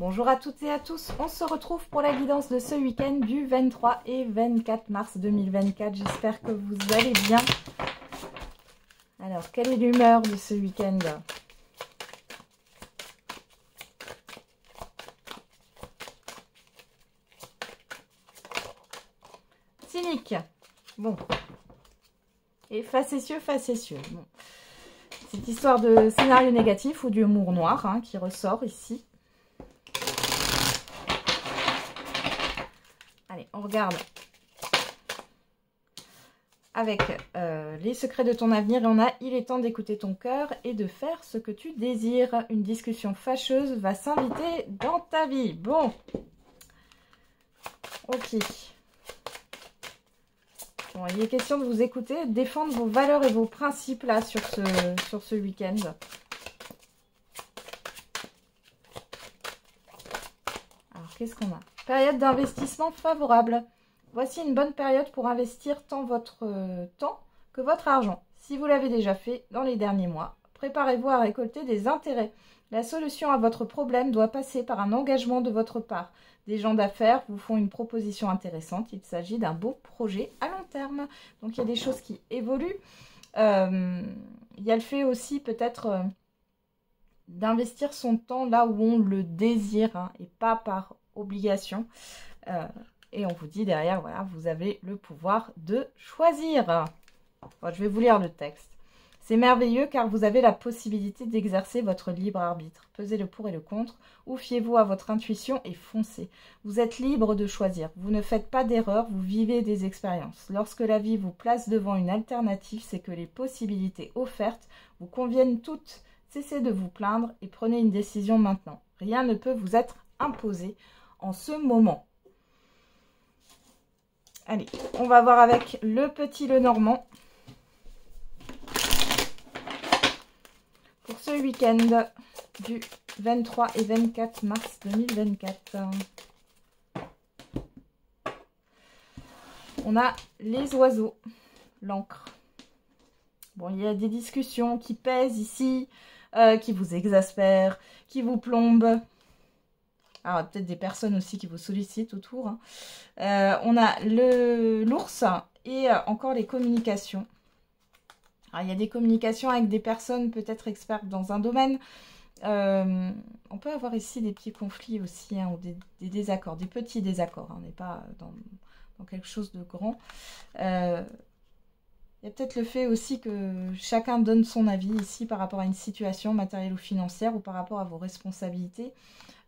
Bonjour à toutes et à tous, on se retrouve pour la guidance de ce week-end du 23 et 24 mars 2024. J'espère que vous allez bien. Alors, quelle est l'humeur de ce week-end? Cynique. Bon. Et facétieux, facétieux. Bon. Cette histoire de scénario négatif ou d'humour noir hein, qui ressort ici. Allez, on regarde avec les secrets de ton avenir. Et on a « Il est temps d'écouter ton cœur et de faire ce que tu désires. Une discussion fâcheuse va s'inviter dans ta vie. » Bon. Ok. Bon, il est question de vous écouter, de défendre vos valeurs et vos principes là sur ce week-end. Alors, qu'est-ce qu'on a? Période d'investissement favorable. Voici une bonne période pour investir tant votre temps que votre argent. Si vous l'avez déjà fait dans les derniers mois, préparez-vous à récolter des intérêts. La solution à votre problème doit passer par un engagement de votre part. Des gens d'affaires vous font une proposition intéressante. Il s'agit d'un beau projet à long terme. Donc, il y a des choses qui évoluent. Il y a le fait aussi peut-être d'investir son temps là où on le désire hein, et pas par obligation. Et on vous dit derrière, voilà, vous avez le pouvoir de choisir. Bon, je vais vous lire le texte. C'est merveilleux car vous avez la possibilité d'exercer votre libre arbitre. Pesez le pour et le contre, ou fiez-vous à votre intuition et foncez. Vous êtes libre de choisir. Vous ne faites pas d'erreur, vous vivez des expériences. Lorsque la vie vous place devant une alternative, c'est que les possibilités offertes vous conviennent toutes. Cessez de vous plaindre et prenez une décision maintenant. Rien ne peut vous être imposé en ce moment. Allez, on va voir avec le petit Lenormand. Pour ce week-end du 23 et 24 mars 2024. On a les oiseaux, l'encre. Bon, il y a des discussions qui pèsent ici, qui vous exaspèrent, qui vous plombent. Alors, peut-être des personnes aussi qui vous sollicitent autour. Hein. On a l'ours et encore les communications. Alors, il y a des communications avec des personnes peut-être expertes dans un domaine. On peut avoir ici des petits conflits aussi, hein, ou des désaccords, des petits désaccords. Hein, on n'est pas dans quelque chose de grand. Il y a peut-être le fait aussi que chacun donne son avis ici par rapport à une situation matérielle ou financière ou par rapport à vos responsabilités.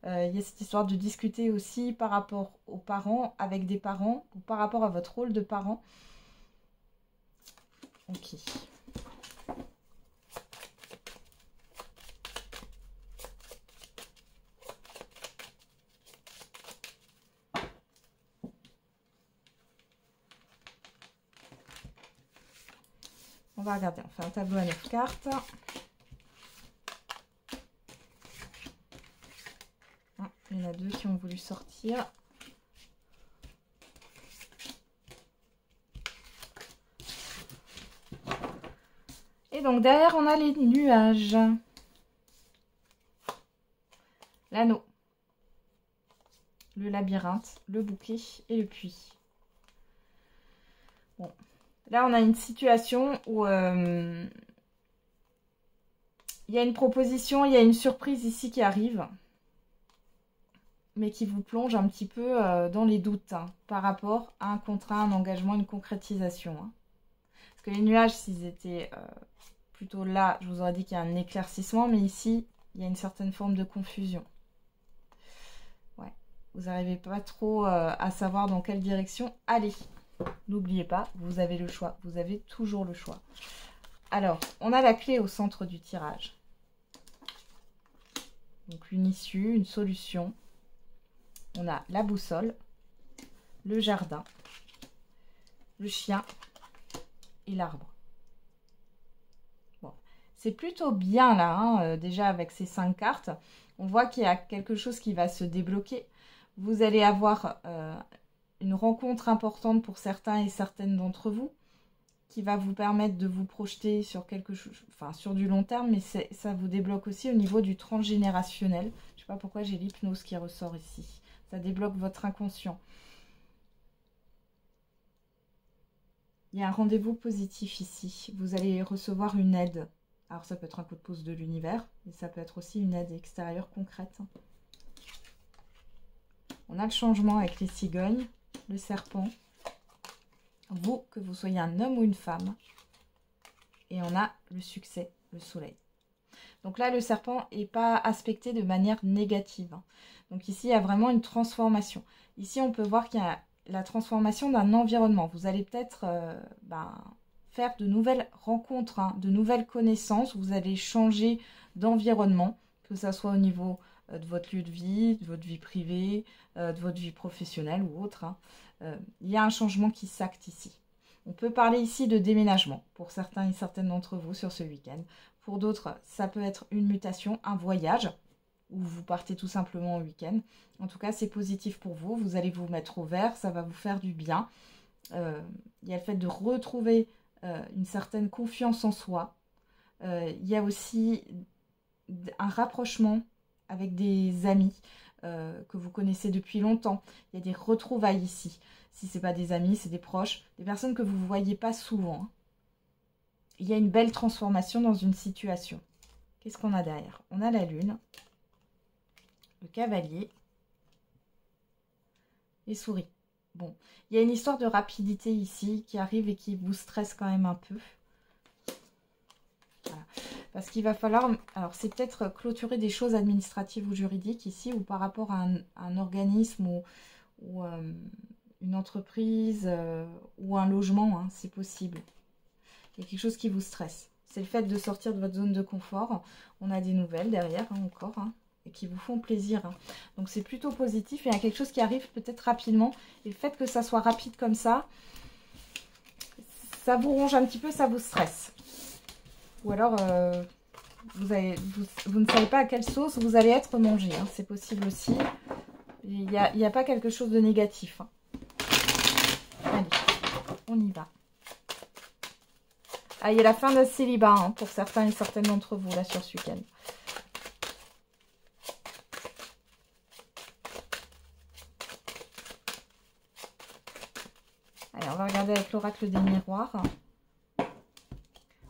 Il y a cette histoire de discuter aussi par rapport aux parents, avec des parents, ou par rapport à votre rôle de parent. Ok. On va regarder, on fait un tableau à 9 cartes. Ah, il y en a deux qui ont voulu sortir. Et donc derrière, on a les nuages. L'anneau. Le labyrinthe, le bouquet et le puits. Bon. Là, on a une situation où il y a une proposition, il y a une surprise ici qui arrive, mais qui vous plonge un petit peu dans les doutes hein, par rapport à un contrat, un engagement, une concrétisation. Hein. Parce que les nuages, s'ils étaient plutôt là, je vous aurais dit qu'il y a un éclaircissement, mais ici, il y a une certaine forme de confusion. Ouais, vous n'arrivez pas trop à savoir dans quelle direction aller. N'oubliez pas, vous avez le choix. Vous avez toujours le choix. Alors, on a la clé au centre du tirage. Donc, une issue, une solution. On a la boussole, le jardin, le chien et l'arbre. Bon, c'est plutôt bien là, hein, déjà avec ces 5 cartes. On voit qu'il y a quelque chose qui va se débloquer. Vous allez avoir... une rencontre importante pour certains et certaines d'entre vous qui va vous permettre de vous projeter sur quelque chose, enfin sur du long terme, mais ça vous débloque aussi au niveau du transgénérationnel. Je ne sais pas pourquoi j'ai l'hypnose qui ressort ici. Ça débloque votre inconscient. Il y a un rendez-vous positif ici. Vous allez recevoir une aide. Alors ça peut être un coup de pouce de l'univers, mais ça peut être aussi une aide extérieure concrète. On a le changement avec les cigognes, le serpent. Vous, que vous soyez un homme ou une femme. Et on a le succès, le soleil. Donc là, le serpent n'est pas aspecté de manière négative. Donc ici, il y a vraiment une transformation. Ici, on peut voir qu'il y a la transformation d'un environnement. Vous allez peut-être faire de nouvelles rencontres, de nouvelles connaissances. Vous allez changer d'environnement, que ce soit au niveau de votre lieu de vie, de votre vie privée, de votre vie professionnelle ou autre. Il y a un changement qui s'acte ici. On peut parler ici de déménagement pour certains et certaines d'entre vous sur ce week-end. Pour d'autres, ça peut être une mutation, un voyage, ou vous partez tout simplement au week-end. En tout cas, c'est positif pour vous. Vous allez vous mettre au vert, ça va vous faire du bien. Il y a le fait de retrouver une certaine confiance en soi. Il y a aussi un rapprochement avec des amis que vous connaissez depuis longtemps. Il y a des retrouvailles ici. Si ce n'est pas des amis, c'est des proches, des personnes que vous ne voyez pas souvent. Il y a une belle transformation dans une situation. Qu'est-ce qu'on a derrière? On a la lune, le cavalier, les souris. Bon, il y a une histoire de rapidité ici qui arrive et qui vous stresse quand même un peu. Voilà. Parce qu'il va falloir... Alors, c'est peut-être clôturer des choses administratives ou juridiques ici, ou par rapport à un organisme ou une entreprise ou un logement, c'est possible. Il y a quelque chose qui vous stresse. C'est le fait de sortir de votre zone de confort. On a des nouvelles derrière encore, et qui vous font plaisir. Donc c'est plutôt positif. Il y a quelque chose qui arrive peut-être rapidement. Et le fait que ça soit rapide comme ça, ça vous ronge un petit peu, ça vous stresse. Ou alors, vous ne savez pas à quelle sauce vous allez être mangé. C'est possible aussi. Il n'y a pas quelque chose de négatif. Allez, on y va. Ah, il y a la fin d'un célibat pour certains et certaines d'entre vous là sur ce week-end. Allez, on va regarder avec l'oracle des miroirs.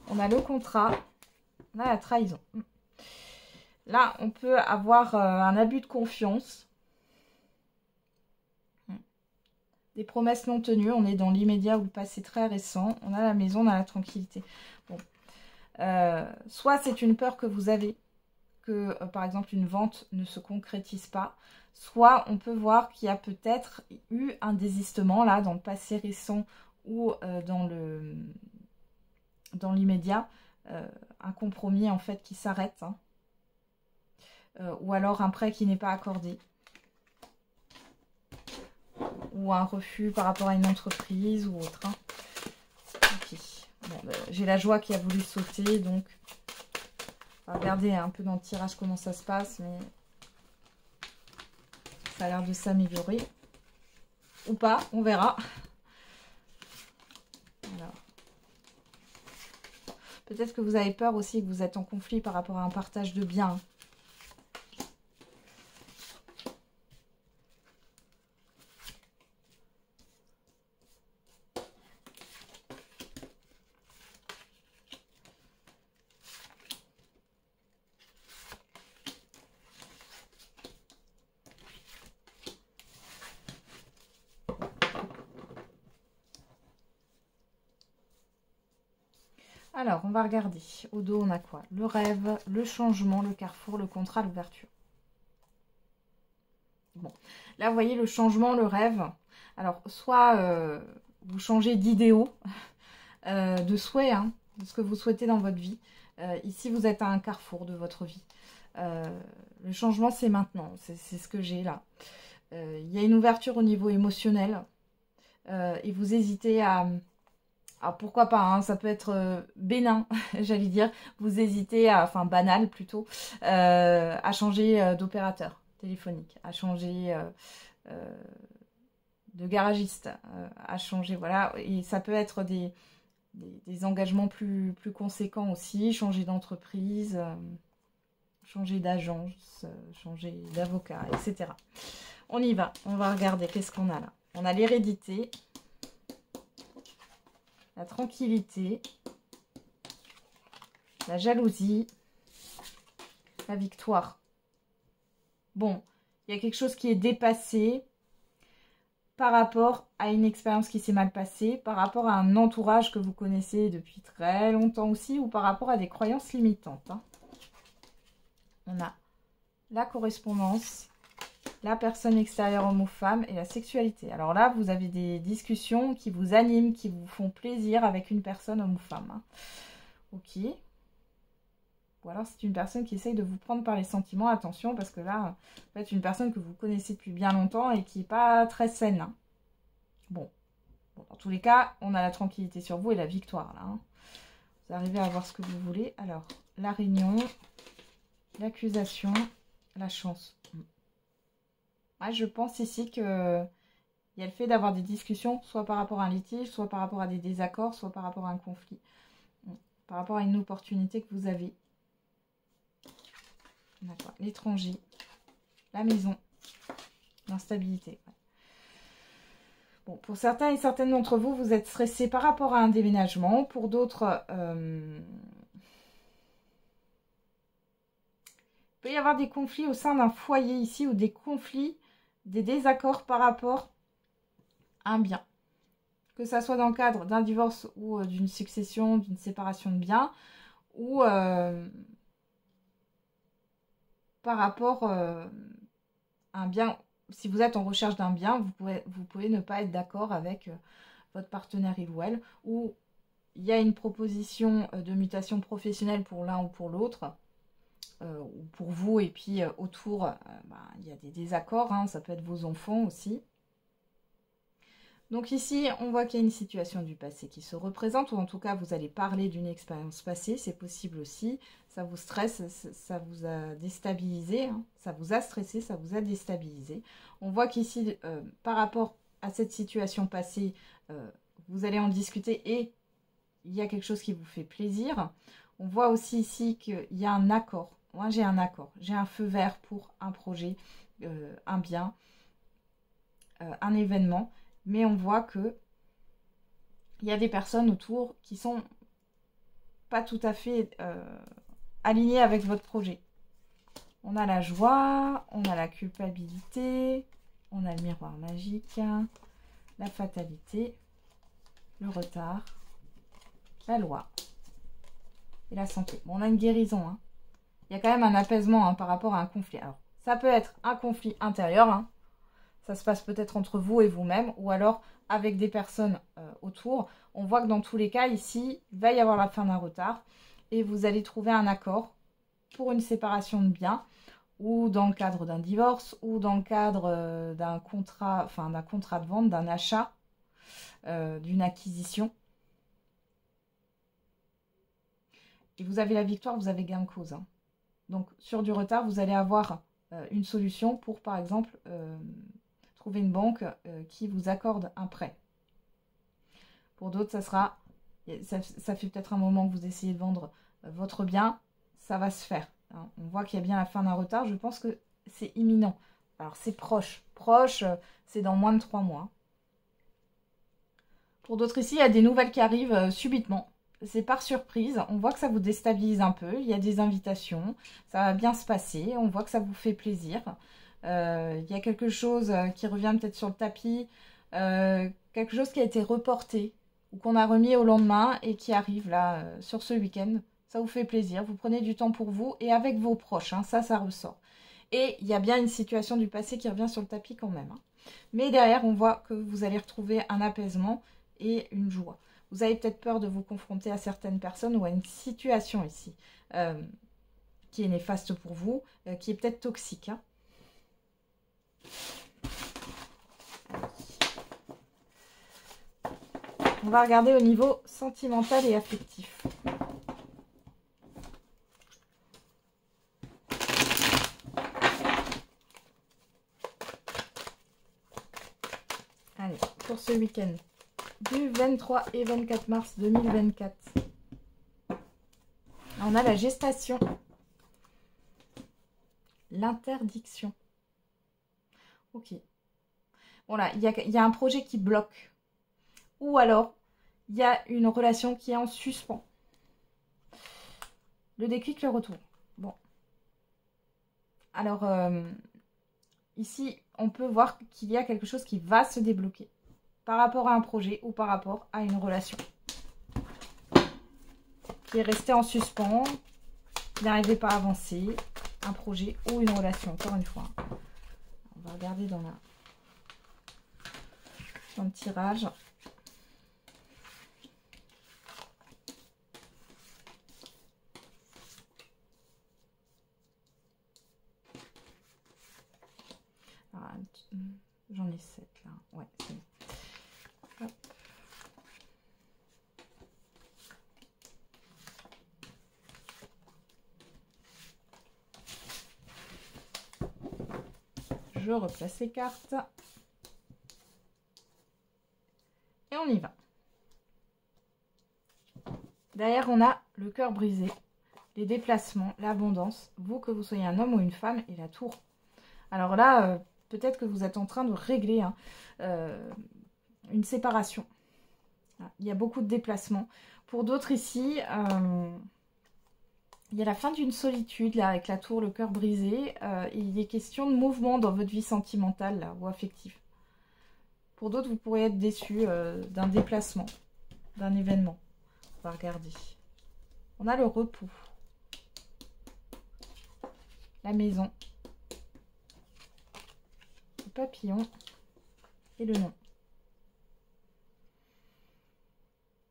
On a le contrat. On a la trahison. Là, on peut avoir un abus de confiance. Des promesses non tenues, on est dans l'immédiat ou le passé très récent. On a la maison, on a la tranquillité. Bon. Soit c'est une peur que vous avez, que par exemple une vente ne se concrétise pas. Soit on peut voir qu'il y a peut-être eu un désistement là dans le passé récent ou dans l'immédiat. Un compromis en fait qui s'arrête. Ou alors un prêt qui n'est pas accordé. Ou un refus par rapport à une entreprise ou autre. Okay. Bon, j'ai la joie qui a voulu sauter, donc on va regarder un peu dans le tirage comment ça se passe, mais ça a l'air de s'améliorer. Ou pas, on verra. Peut-être que vous avez peur aussi, que vous êtes en conflit par rapport à un partage de biens. Alors, on va regarder. Au dos, on a quoi? Le rêve, le changement, le carrefour, le contrat, l'ouverture. Bon, là, vous voyez le changement, le rêve. Alors, soit vous changez d'idéaux, de souhait, de ce que vous souhaitez dans votre vie. Ici, vous êtes à un carrefour de votre vie. Le changement, c'est maintenant. C'est ce que j'ai là. Il y a une ouverture au niveau émotionnel. Et vous hésitez à... Alors pourquoi pas, ça peut être bénin, j'allais dire. Vous hésitez à, enfin banal plutôt, à changer d'opérateur téléphonique, à changer de garagiste, à changer, voilà. Et ça peut être des engagements plus conséquents aussi, changer d'entreprise, changer d'agence, changer d'avocat, etc. On y va, on va regarder qu'est-ce qu'on a là. On a l'hérédité, la tranquillité, la jalousie, la victoire. Bon, il y a quelque chose qui est dépassé par rapport à une expérience qui s'est mal passée, par rapport à un entourage que vous connaissez depuis très longtemps aussi, ou par rapport à des croyances limitantes. Hein. On a la correspondance, la personne extérieure homme ou femme et la sexualité. Alors là, vous avez des discussions qui vous animent, qui vous font plaisir avec une personne homme ou femme. Hein. Ok. Ou alors c'est une personne qui essaye de vous prendre par les sentiments. Attention, parce que là, en fait, une personne que vous connaissez depuis bien longtemps et qui n'est pas très saine. Hein. Bon, dans tous les cas, on a la tranquillité sur vous et la victoire. Là, hein. Vous arrivez à avoir ce que vous voulez. Alors, la réunion, l'accusation, la chance. Ouais, je pense ici que il y a le fait d'avoir des discussions, soit par rapport à un litige, soit par rapport à des désaccords, soit par rapport à un conflit. Par rapport à une opportunité que vous avez. D'accord. L'étranger, la maison, l'instabilité. Ouais. Bon, pour certains et certaines d'entre vous, vous êtes stressés par rapport à un déménagement. Pour d'autres, il peut y avoir des conflits au sein d'un foyer ici, ou des conflits, des désaccords par rapport à un bien. Que ça soit dans le cadre d'un divorce ou d'une succession, d'une séparation de biens, ou par rapport à un bien. Si vous êtes en recherche d'un bien, vous pouvez ne pas être d'accord avec votre partenaire il ou elle, ou il y a une proposition de mutation professionnelle pour l'un ou pour l'autre, ou pour vous, et puis autour, il y a des désaccords, hein, ça peut être vos enfants aussi. Donc ici, on voit qu'il y a une situation du passé qui se représente, ou en tout cas, vous allez parler d'une expérience passée, c'est possible aussi. Ça vous stresse, ça vous a déstabilisé, hein, ça vous a stressé, ça vous a déstabilisé. On voit qu'ici, par rapport à cette situation passée, vous allez en discuter et il y a quelque chose qui vous fait plaisir. On voit aussi ici qu'il y a un accord. Moi, j'ai un accord, j'ai un feu vert pour un projet, un bien, un événement. Mais on voit que il y a des personnes autour qui sont pas tout à fait alignées avec votre projet. On a la joie, on a la culpabilité, on a le miroir magique, la fatalité, le retard, la loi et la santé. Bon, on a une guérison. Hein. Il y a quand même un apaisement hein, par rapport à un conflit. Alors, ça peut être un conflit intérieur, hein. Ça se passe peut-être entre vous et vous-même, ou alors avec des personnes autour. On voit que dans tous les cas, ici, il va y avoir la fin d'un retard. Et vous allez trouver un accord pour une séparation de biens, ou dans le cadre d'un divorce, ou dans le cadre d'un contrat de vente, d'un achat, d'une acquisition. Et vous avez la victoire, vous avez gain de cause. Hein. Donc, sur du retard, vous allez avoir une solution pour, par exemple... trouver une banque qui vous accorde un prêt. Pour d'autres, ça fait peut-être un moment que vous essayez de vendre votre bien, ça va se faire. Hein. On voit qu'il y a bien la fin d'un retard, je pense que c'est imminent. Alors c'est proche, c'est dans moins de 3 mois. Pour d'autres ici, il y a des nouvelles qui arrivent subitement. C'est par surprise, on voit que ça vous déstabilise un peu, il y a des invitations, ça va bien se passer, on voit que ça vous fait plaisir. Il y a quelque chose qui revient peut-être sur le tapis, quelque chose qui a été reporté ou qu'on a remis au lendemain et qui arrive là sur ce week-end. Ça vous fait plaisir, vous prenez du temps pour vous et avec vos proches, hein, ça ressort. Et il y a bien une situation du passé qui revient sur le tapis quand même. Hein. Mais derrière, on voit que vous allez retrouver un apaisement et une joie. Vous avez peut-être peur de vous confronter à certaines personnes ou à une situation ici qui est néfaste pour vous, qui est peut-être toxique. Hein. On va regarder au niveau sentimental et affectif. Allez, pour ce week-end, du 23 et 24 mars 2024. On a la gestation. L'interdiction. Ok. Voilà, il y a un projet qui bloque. Ou alors, il y a une relation qui est en suspens. Le déclic, le retour. Bon. Alors, ici, on peut voir qu'il y a quelque chose qui va se débloquer. Par rapport à un projet ou par rapport à une relation. Qui est resté en suspens. Qui n'arrivait pas à avancer. Un projet ou une relation, encore une fois. On va regarder dans le tirage. J'en ai 7 là. Ouais, c'est bon. Hop. Je replace les cartes. Et on y va. Derrière, on a le cœur brisé, les déplacements, l'abondance, vous que vous soyez un homme ou une femme, et la tour. Alors là, peut-être que vous êtes en train de régler une séparation. Il y a beaucoup de déplacements. Pour d'autres ici, il y a la fin d'une solitude, là, avec la tour, le cœur brisé. Il est question de mouvement dans votre vie sentimentale là, ou affective. Pour d'autres, vous pourriez être déçus d'un déplacement, d'un événement. On va regarder. On a le repos. La maison. Le papillon. Et le nom.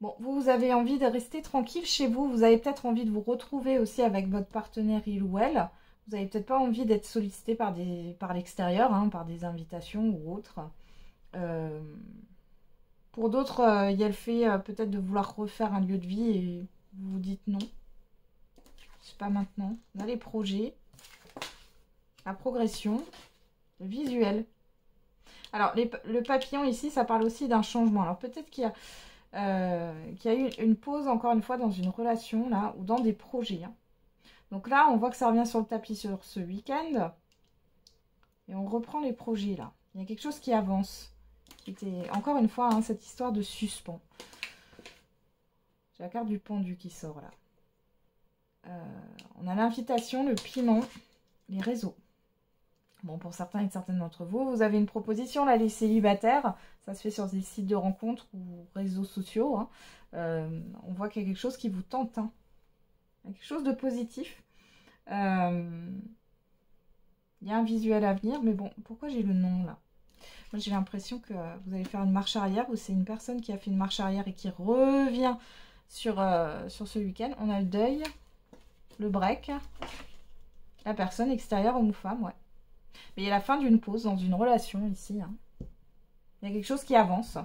Bon, vous avez envie de rester tranquille chez vous. Vous avez peut-être envie de vous retrouver aussi avec votre partenaire, il ou elle. Vous n'avez peut-être pas envie d'être sollicité par l'extérieur, hein, par des invitations ou autres. Pour d'autres, il y a le fait peut-être de vouloir refaire un lieu de vie et vous vous dites non. C'est pas maintenant. On a les projets, la progression, le visuel. Alors, le papillon ici, ça parle aussi d'un changement. Alors, peut-être qu'il y a eu une pause, encore une fois, dans une relation, là, ou dans des projets. Hein. Donc là, on voit que ça revient sur le tapis sur ce week-end. Et on reprend les projets, là. Il y a quelque chose qui avance. Qui était, encore une fois, hein, cette histoire de suspens. J'ai la carte du pendu qui sort, là. On a l'invitation, le piment, les réseaux. Bon, pour certains et certaines d'entre vous, vous avez une proposition, là, les célibataires. Ça se fait sur des sites de rencontres ou réseaux sociaux. Hein. On voit qu'il y a quelque chose qui vous tente. Hein. Il y a quelque chose de positif. Il y a un visuel à venir. Mais bon, pourquoi j'ai le nom, là? Moi, j'ai l'impression que vous allez faire une marche arrière ou c'est une personne qui a fait une marche arrière et qui revient sur ce week-end. On a le deuil, le break, la personne extérieure, homme ou femme, ouais. Mais il y a la fin d'une pause dans une relation ici. Hein. Il y a quelque chose qui avance.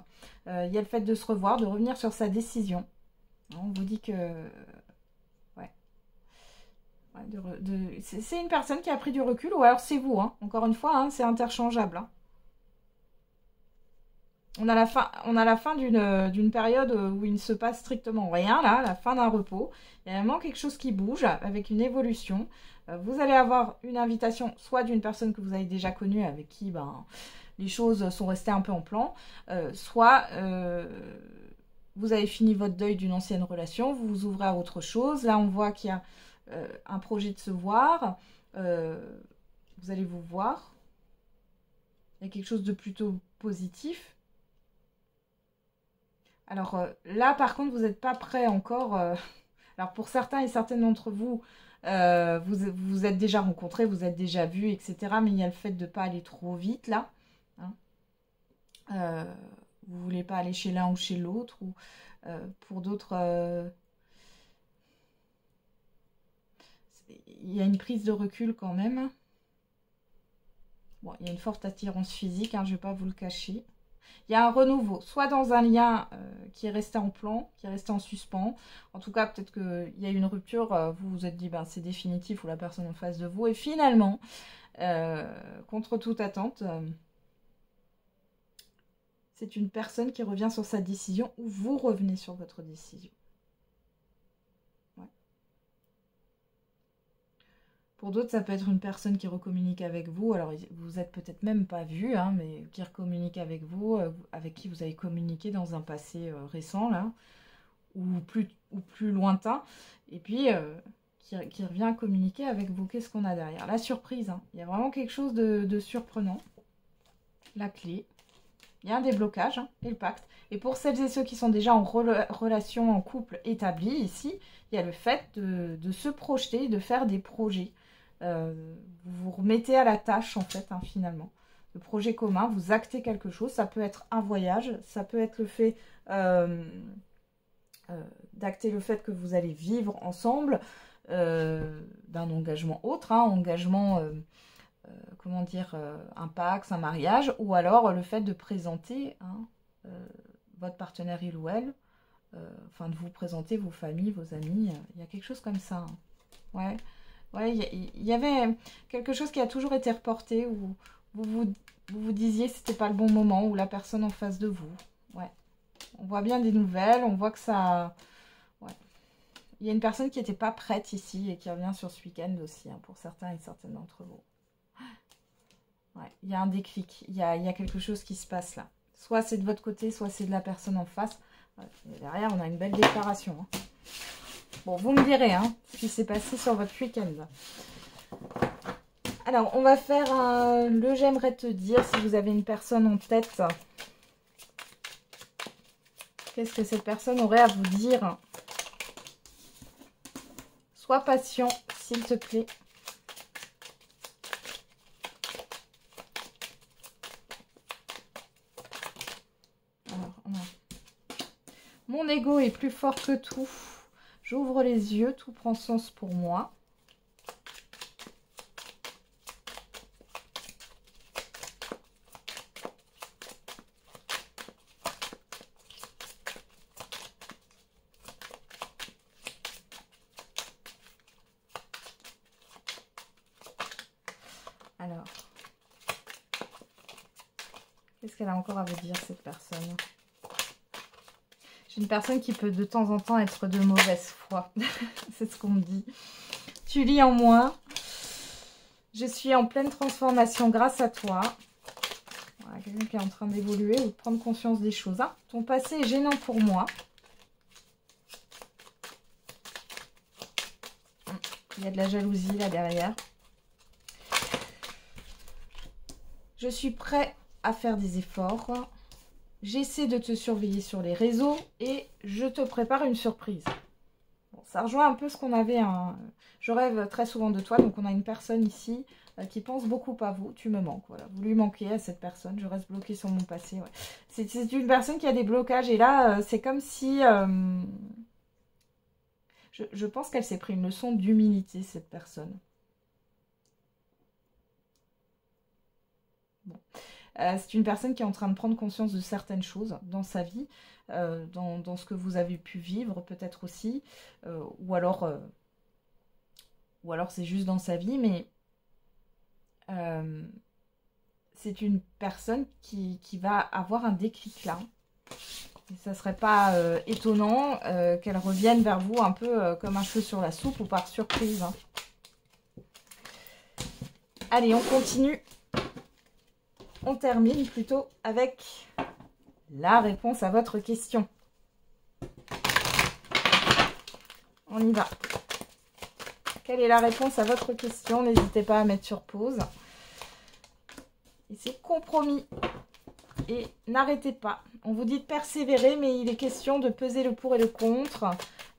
Il y a le fait de se revoir, de revenir sur sa décision. On vous dit que... Ouais. C'est une personne qui a pris du recul ou alors c'est vous. Hein. Encore une fois, hein, c'est interchangeable. Hein. On a la fin d'une période où il ne se passe strictement rien, là, la fin d'un repos. Il y a vraiment quelque chose qui bouge avec une évolution. Vous allez avoir une invitation, soit d'une personne que vous avez déjà connue, avec qui les choses sont restées un peu en plan, soit vous avez fini votre deuil d'une ancienne relation, vous vous ouvrez à autre chose. Là, on voit qu'il y a un projet de se voir. Vous allez vous voir. Il y a quelque chose de plutôt positif. Alors là, par contre, vous n'êtes pas prêt encore. Alors pour certains et certaines d'entre vous, vous êtes déjà rencontrés, vous êtes déjà vus, etc. Mais il y a le fait de ne pas aller trop vite là. Hein. Vous ne voulez pas aller chez l'un ou chez l'autre. Ou pour d'autres, il y a une prise de recul quand même. Bon, il y a une forte attirance physique, hein, je ne vais pas vous le cacher. Il y a un renouveau, soit dans un lien qui est resté en plan, qui est resté en suspens. En tout cas, peut-être qu'il y a eu une rupture, vous vous êtes dit, ben, c'est définitif, ou la personne en face de vous. Et finalement, contre toute attente, c'est une personne qui revient sur sa décision ou vous revenez sur votre décision. Ouais. Pour d'autres, ça peut être une personne qui recommunique avec vous. Alors, vous n'êtes peut-être même pas vu, hein, mais qui recommunique avec vous, avec qui vous avez communiqué dans un passé récent, là, ou plus lointain. Et puis, qui revient communiquer avec vous. Qu'est-ce qu'on a derrière? La surprise. Hein. Il y a vraiment quelque chose de surprenant. La clé. Il y a un déblocage hein, et le pacte. Et pour celles et ceux qui sont déjà en relation, en couple établi, ici, il y a le fait de se projeter, de faire des projets. Vous vous remettez à la tâche, en fait, hein, finalement. Le projet commun, vous actez quelque chose. Ça peut être un voyage, ça peut être le fait d'acter le fait que vous allez vivre ensemble, d'un engagement autre, hein, engagement... comment dire, un pax, un mariage, ou alors le fait de présenter hein, votre partenaire il ou elle, enfin de vous présenter vos familles, vos amis, il y a quelque chose comme ça. Hein. Ouais, il y avait quelque chose qui a toujours été reporté, où vous disiez que c'était pas le bon moment, ou la personne en face de vous. Ouais, on voit bien des nouvelles, on voit que ça... Ouais. Il y a une personne qui n'était pas prête ici, et qui revient sur ce week-end aussi, hein, pour certains et certaines d'entre vous. Ouais, il y a un déclic, il y a quelque chose qui se passe là. Soit c'est de votre côté, soit c'est de la personne en face. Ouais, et derrière, on a une belle déclaration. Hein. Bon, vous me direz hein, ce qui s'est passé sur votre week-end. Alors, on va faire le j'aimerais te dire, si vous avez une personne en tête. Qu'est-ce que cette personne aurait à vous dire? Sois patient, s'il te plaît. Mon ego est plus fort que tout. J'ouvre les yeux, tout prend sens pour moi. Alors, qu'est-ce qu'elle a encore à vous dire, cette personne ? J'ai une personne qui peut de temps en temps être de mauvaise foi. C'est ce qu'on me dit. Tu lis en moi. Je suis en pleine transformation grâce à toi. Voilà, quelqu'un qui est en train d'évoluer ou de prendre conscience des choses. Hein. Ton passé est gênant pour moi. Il y a de la jalousie là derrière. Je suis prêt à faire des efforts. J'essaie de te surveiller sur les réseaux et je te prépare une surprise. Bon, ça rejoint un peu ce qu'on avait. Hein. Je rêve très souvent de toi. Donc, on a une personne ici qui pense beaucoup à vous. Tu me manques. Voilà. Vous lui manquez à cette personne. Je reste bloquée sur mon passé. Ouais. C'est une personne qui a des blocages. Et là, c'est comme si... je pense qu'elle s'est pris une leçon d'humilité, cette personne. Bon. C'est une personne qui est en train de prendre conscience de certaines choses dans sa vie, dans ce que vous avez pu vivre peut-être aussi, ou alors c'est juste dans sa vie, mais c'est une personne qui va avoir un déclic là. Et ça ne serait pas étonnant qu'elle revienne vers vous un peu comme un cheveu sur la soupe ou par surprise. Hein. Allez, on continue. On termine plutôt avec la réponse à votre question. On y va. Quelle est la réponse à votre question? N'hésitez pas à mettre sur pause. Et c'est compromis. Et n'arrêtez pas. On vous dit de persévérer, mais il est question de peser le pour et le contre.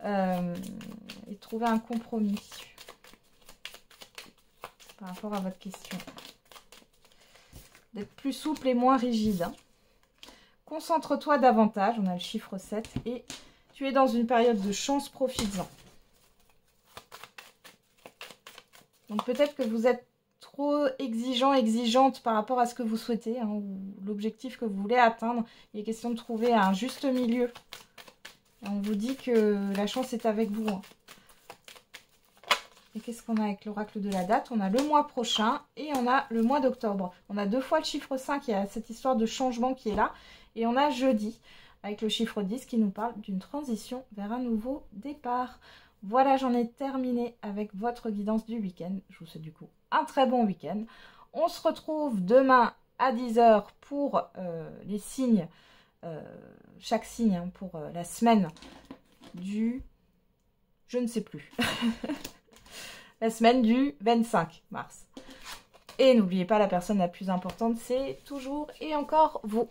Et de trouver un compromis par rapport à votre question. D'être plus souple et moins rigide. Hein. Concentre-toi davantage. On a le chiffre 7. Et tu es dans une période de chance, profites-en. Donc peut-être que vous êtes trop exigeant, exigeante par rapport à ce que vous souhaitez. Hein, ou l'objectif que vous voulez atteindre. Il est question de trouver un juste milieu. Et on vous dit que la chance est avec vous. Hein. Et qu'est-ce qu'on a avec l'oracle de la date? On a le mois prochain et on a le mois d'octobre. On a 2 fois le chiffre 5, il y a cette histoire de changement qui est là. Et on a jeudi avec le chiffre 10 qui nous parle d'une transition vers un nouveau départ. Voilà, j'en ai terminé avec votre guidance du week-end. Je vous souhaite du coup un très bon week-end. On se retrouve demain à 10 h pour les signes, chaque signe hein, pour la semaine du... je ne sais plus. La semaine du 25 mars. Et n'oubliez pas, la personne la plus importante, c'est toujours et encore vous.